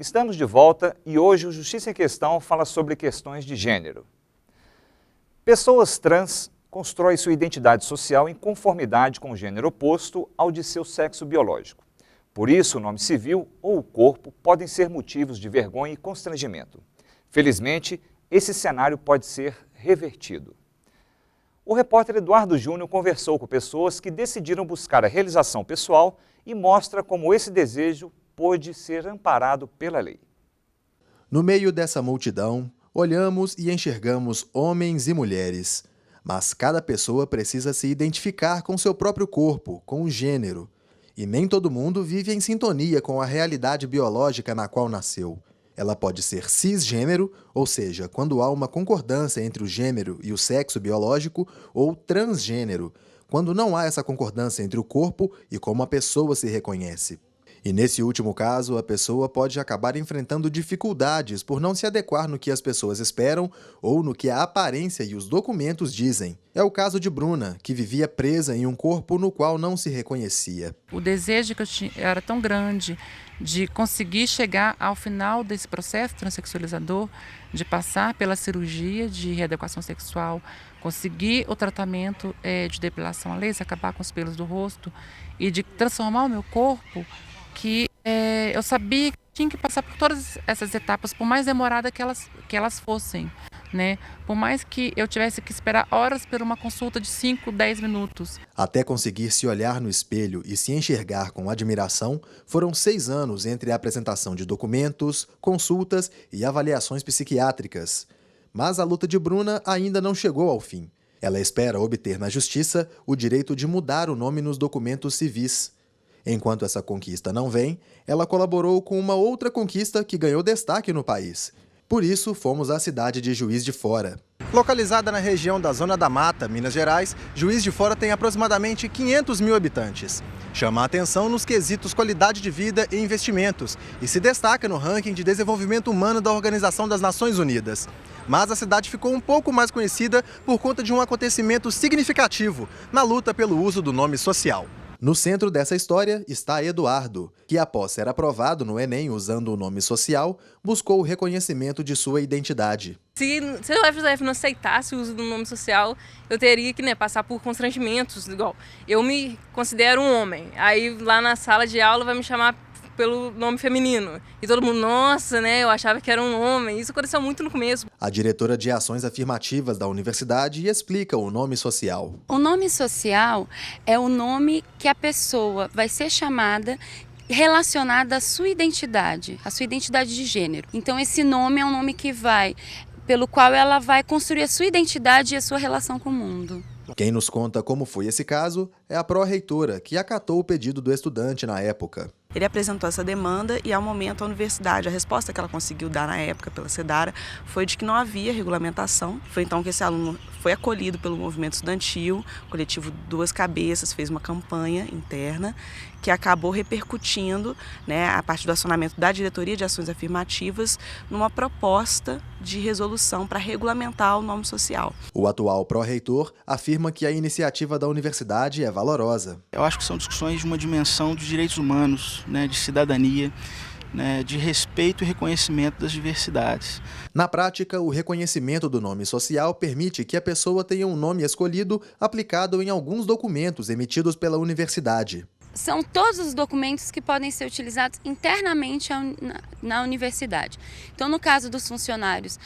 Estamos de volta e hoje o Justiça em Questão fala sobre questões de gênero. Pessoas trans constroem sua identidade social em conformidade com o gênero oposto ao de seu sexo biológico. Por isso, o nome civil ou o corpo podem ser motivos de vergonha e constrangimento. Felizmente, esse cenário pode ser revertido. O repórter Eduardo Júnior conversou com pessoas que decidiram buscar a realização pessoal e mostra como esse desejo pôde ser amparado pela lei. No meio dessa multidão, olhamos e enxergamos homens e mulheres. Mas cada pessoa precisa se identificar com seu próprio corpo, com o gênero. E nem todo mundo vive em sintonia com a realidade biológica na qual nasceu. Ela pode ser cisgênero, ou seja, quando há uma concordância entre o gênero e o sexo biológico, ou transgênero, quando não há essa concordância entre o corpo e como a pessoa se reconhece. E nesse último caso, a pessoa pode acabar enfrentando dificuldades por não se adequar no que as pessoas esperam ou no que a aparência e os documentos dizem. É o caso de Bruna, que vivia presa em um corpo no qual não se reconhecia. O desejo que eu tinha era tão grande de conseguir chegar ao final desse processo transexualizador, de passar pela cirurgia de readequação sexual, conseguir o tratamento de depilação a laser, acabar com os pelos do rosto e de transformar o meu corpo, que eu sabia que tinha que passar por todas essas etapas, por mais demorada que elas fossem, né? Por mais que eu tivesse que esperar horas por uma consulta de 5, 10 minutos. Até conseguir se olhar no espelho e se enxergar com admiração, foram 6 anos entre a apresentação de documentos, consultas e avaliações psiquiátricas. Mas a luta de Bruna ainda não chegou ao fim. Ela espera obter na justiça o direito de mudar o nome nos documentos civis. Enquanto essa conquista não vem, ela colaborou com uma outra conquista que ganhou destaque no país. Por isso, fomos à cidade de Juiz de Fora. Localizada na região da Zona da Mata, Minas Gerais, Juiz de Fora tem aproximadamente 500 mil habitantes. Chama a atenção nos quesitos qualidade de vida e investimentos e se destaca no ranking de desenvolvimento humano da Organização das Nações Unidas. Mas a cidade ficou um pouco mais conhecida por conta de um acontecimento significativo na luta pelo uso do nome social. No centro dessa história está Eduardo, que após ser aprovado no Enem usando o nome social, buscou o reconhecimento de sua identidade. Se o FJF não aceitasse o uso do nome social, eu teria que passar por constrangimentos, igual eu me considero um homem, aí lá na sala de aula vai me chamar pelo nome feminino. E todo mundo, nossa, eu achava que era um homem. Isso aconteceu muito no começo. A diretora de ações afirmativas da universidade explica o nome social. O nome social é o nome que a pessoa vai ser chamada relacionada à sua identidade de gênero. Então esse nome é um nome pelo qual ela vai construir a sua identidade e a sua relação com o mundo. Quem nos conta como foi esse caso é a pró-reitora, que acatou o pedido do estudante na época. Ele apresentou essa demanda e, ao momento, a universidade, a resposta que ela conseguiu dar na época pela SEDARA foi de que não havia regulamentação. Foi então que esse aluno foi acolhido pelo movimento estudantil, o coletivo Duas Cabeças fez uma campanha interna que acabou repercutindo, a partir do acionamento da Diretoria de Ações Afirmativas, numa proposta de resolução para regulamentar o nome social. O atual pró-reitor afirma que a iniciativa da universidade é valorosa. Eu acho que são discussões de uma dimensão dos direitos humanos, de cidadania, de respeito e reconhecimento das diversidades. Na prática, o reconhecimento do nome social permite que a pessoa tenha um nome escolhido aplicado em alguns documentos emitidos pela universidade. São todos os documentos que podem ser utilizados internamente na universidade. Então, no caso dos funcionários,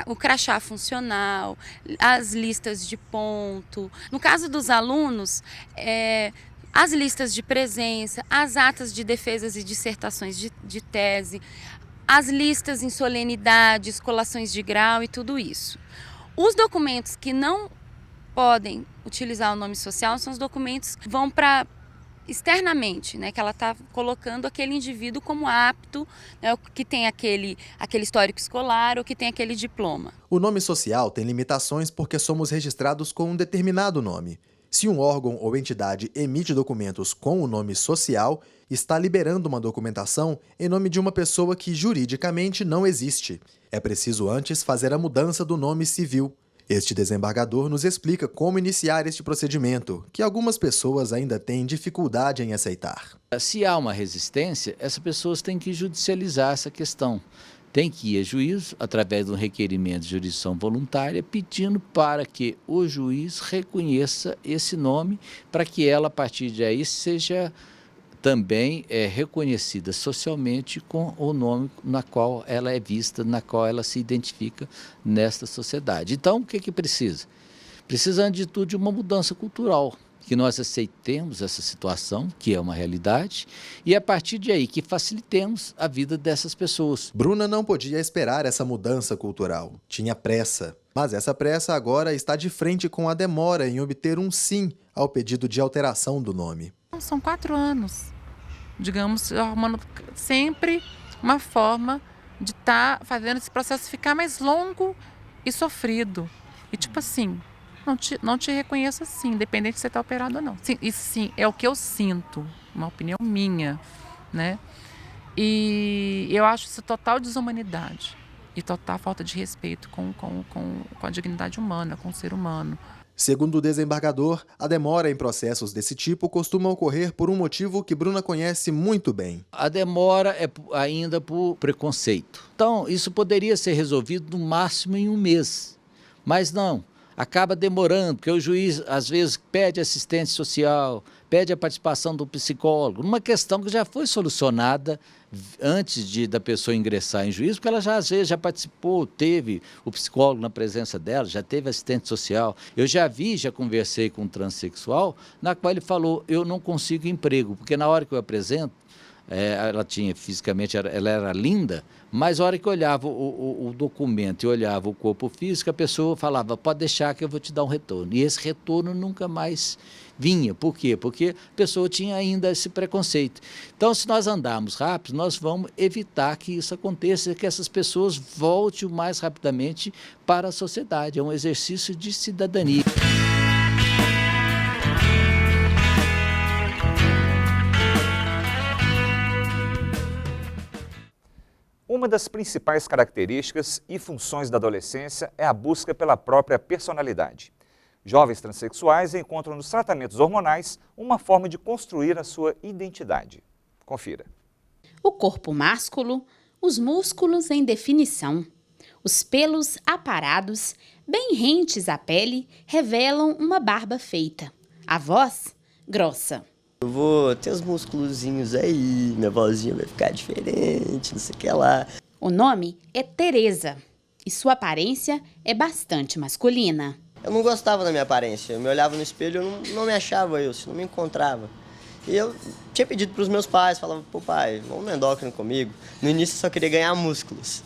o crachá funcional, as listas de ponto. No caso dos alunos, as listas de presença, as atas de defesas e dissertações de tese, as listas em solenidades, colações de grau e tudo isso. Os documentos que não podem utilizar o nome social são os documentos que vão para externamente, que ela está colocando aquele indivíduo como apto, que tem aquele histórico escolar ou que tem aquele diploma. O nome social tem limitações porque somos registrados com um determinado nome. Se um órgão ou entidade emite documentos com o nome social, está liberando uma documentação em nome de uma pessoa que juridicamente não existe. É preciso antes fazer a mudança do nome civil. Este desembargador nos explica como iniciar este procedimento, que algumas pessoas ainda têm dificuldade em aceitar. Se há uma resistência, essas pessoas têm que judicializar essa questão. Tem que ir a juízo, através de um requerimento de jurisdição voluntária, pedindo para que o juiz reconheça esse nome, para que ela, a partir de aí, seja também reconhecida socialmente com o nome na qual ela é vista, na qual ela se identifica nesta sociedade. Então, o que precisa? Precisa, antes de tudo, de uma mudança cultural, que nós aceitemos essa situação, que é uma realidade, e a partir de aí que facilitemos a vida dessas pessoas. Bruna não podia esperar essa mudança cultural, tinha pressa. Mas essa pressa agora está de frente com a demora em obter um sim ao pedido de alteração do nome. São 4 anos, digamos, arrumando sempre uma forma de estar fazendo esse processo ficar mais longo e sofrido. E tipo assim, não te reconheço assim, independente se você está operado ou não. Sim, isso sim, é o que eu sinto, uma opinião minha, né? E eu acho isso total desumanidade e total falta de respeito com a dignidade humana, com o ser humano. Segundo o desembargador, a demora em processos desse tipo costuma ocorrer por um motivo que Bruna conhece muito bem. A demora é ainda por preconceito. Então, isso poderia ser resolvido no máximo em um mês, mas não. Acaba demorando, porque o juiz, às vezes, pede assistência social, pede a participação do psicólogo, uma questão que já foi solucionada antes da pessoa ingressar em juízo, porque ela já, às vezes, já participou, teve o psicólogo na presença dela, já teve assistente social. Eu já conversei com um transexual, na qual ele falou, eu não consigo emprego, porque na hora que eu apresento, ela tinha fisicamente, ela era linda, mas a hora que eu olhava o documento e olhava o corpo físico, a pessoa falava, pode deixar que eu vou te dar um retorno. E esse retorno nunca mais vinha. Por quê? Porque a pessoa tinha ainda esse preconceito. Então, se nós andarmos rápido, nós vamos evitar que isso aconteça, que essas pessoas voltem o mais rapidamente para a sociedade. É um exercício de cidadania. Uma das principais características e funções da adolescência é a busca pela própria personalidade. Jovens transexuais encontram nos tratamentos hormonais uma forma de construir a sua identidade. Confira. O corpo másculo, os músculos em definição, os pelos aparados, bem rentes à pele, revelam uma barba feita. A voz, grossa. Eu vou ter os musculozinhos aí, minha vozinha vai ficar diferente, não sei o que lá. O nome é Tereza e sua aparência é bastante masculina. Eu não gostava da minha aparência, eu me olhava no espelho e não me achava eu, não me encontrava. E eu tinha pedido para os meus pais, falava, pô pai, vamos no endócrino comigo. No início eu só queria ganhar músculos.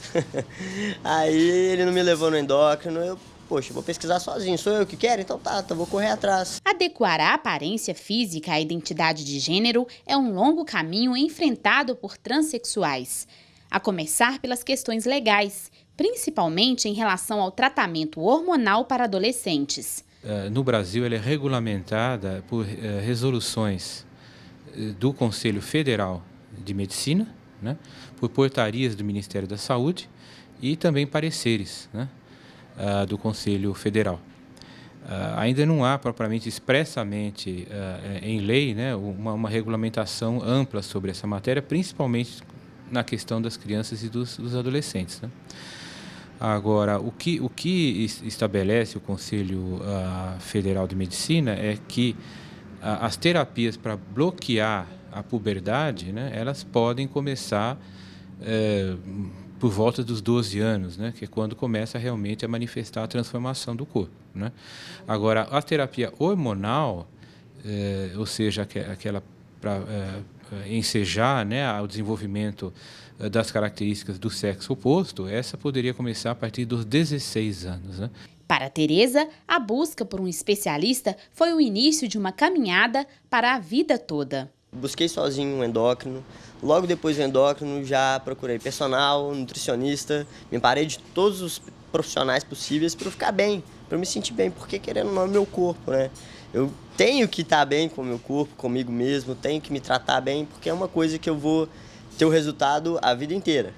Aí ele não me levou no endócrino, eu, poxa, vou pesquisar sozinho, sou eu que quero? Então tá, vou correr atrás. Adequar a aparência física à identidade de gênero é um longo caminho enfrentado por transexuais. A começar pelas questões legais, principalmente em relação ao tratamento hormonal para adolescentes. No Brasil, ela é regulamentada por resoluções do Conselho Federal de Medicina, né, por portarias do Ministério da Saúde e também pareceres, né, do Conselho Federal. Ainda não há propriamente expressamente em lei, né, uma regulamentação ampla sobre essa matéria, principalmente na questão das crianças e dos adolescentes, né. Agora, o que estabelece o Conselho Federal de Medicina é que as terapias para bloquear a puberdade, né, elas podem começar por volta dos 12 anos, né, que é quando começa realmente a manifestar a transformação do corpo, né. Agora, a terapia hormonal, ou seja, aquela para ensejar, né, o desenvolvimento das características do sexo oposto, essa poderia começar a partir dos 16 anos. Né? Para Tereza, a busca por um especialista foi o início de uma caminhada para a vida toda. Busquei sozinho um endócrino, logo depois do endócrino já procurei personal, nutricionista, me parei de todos os profissionais possíveis para eu ficar bem, para eu me sentir bem, porque querendo ou não é meu corpo, né? Eu tenho que estar bem com o meu corpo, comigo mesmo, tenho que me tratar bem, porque é uma coisa que eu vou ter o resultado a vida inteira.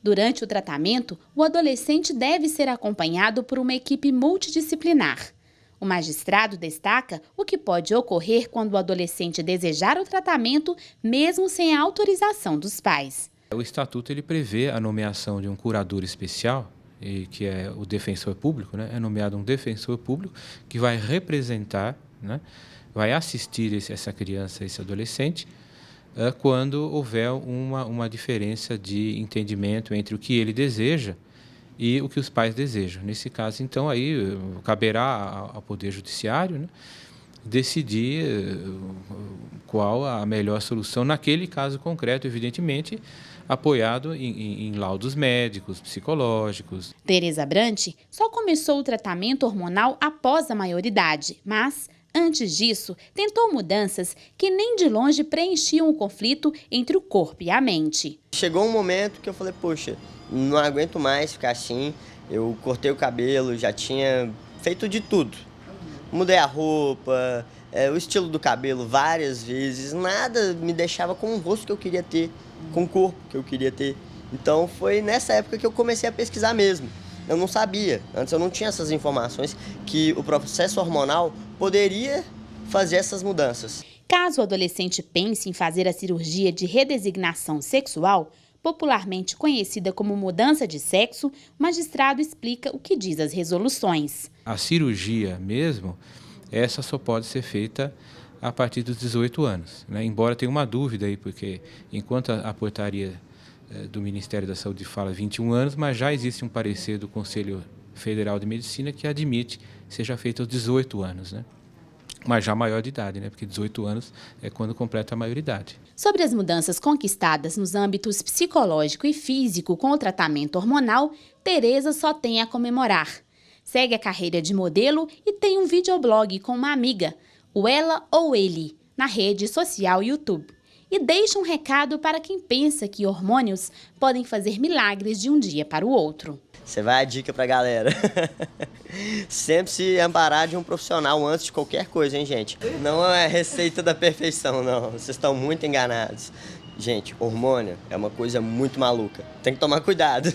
Durante o tratamento, o adolescente deve ser acompanhado por uma equipe multidisciplinar. O magistrado destaca o que pode ocorrer quando o adolescente desejar o tratamento, mesmo sem a autorização dos pais. O Estatuto ele prevê a nomeação de um curador especial, que é o defensor público, né? É nomeado um defensor público que vai representar, né? Vai assistir essa criança, esse adolescente, quando houver uma diferença de entendimento entre o que ele deseja e o que os pais desejam. Nesse caso, então, aí caberá ao Poder Judiciário, né, decidir qual a melhor solução naquele caso concreto, evidentemente, apoiado em laudos médicos, psicológicos. Tereza Brant só começou o tratamento hormonal após a maioridade, mas antes disso, tentou mudanças que nem de longe preenchiam o conflito entre o corpo e a mente. Chegou um momento que eu falei, poxa, não aguento mais ficar assim. Eu cortei o cabelo, já tinha feito de tudo. Mudei a roupa, o estilo do cabelo várias vezes. Nada me deixava com o rosto que eu queria ter, com o corpo que eu queria ter. Então foi nessa época que eu comecei a pesquisar mesmo. Eu não sabia, antes eu não tinha essas informações, que o processo hormonal poderia fazer essas mudanças. Caso o adolescente pense em fazer a cirurgia de redesignação sexual, popularmente conhecida como mudança de sexo, o magistrado explica o que diz as resoluções. A cirurgia mesmo, essa só pode ser feita a partir dos 18 anos, né? Embora tenha uma dúvida aí, porque enquanto a portaria do Ministério da Saúde fala 21 anos, mas já existe um parecer do Conselho Federal de Medicina que admite que seja feito aos 18 anos, né? Mas já maior de idade, né? Porque 18 anos é quando completa a maioridade. Sobre as mudanças conquistadas nos âmbitos psicológico e físico com o tratamento hormonal, Tereza só tem a comemorar. Segue a carreira de modelo e tem um videoblog com uma amiga, o Ela ou Ele, na rede social YouTube. E deixa um recado para quem pensa que hormônios podem fazer milagres de um dia para o outro. Você vai a dica pra galera. Sempre se amparar de um profissional antes de qualquer coisa, hein, gente? Não é receita da perfeição, não. Vocês estão muito enganados. Gente, hormônio é uma coisa muito maluca. Tem que tomar cuidado.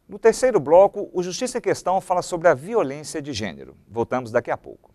No terceiro bloco, o Justiça em Questão fala sobre a violência de gênero. Voltamos daqui a pouco.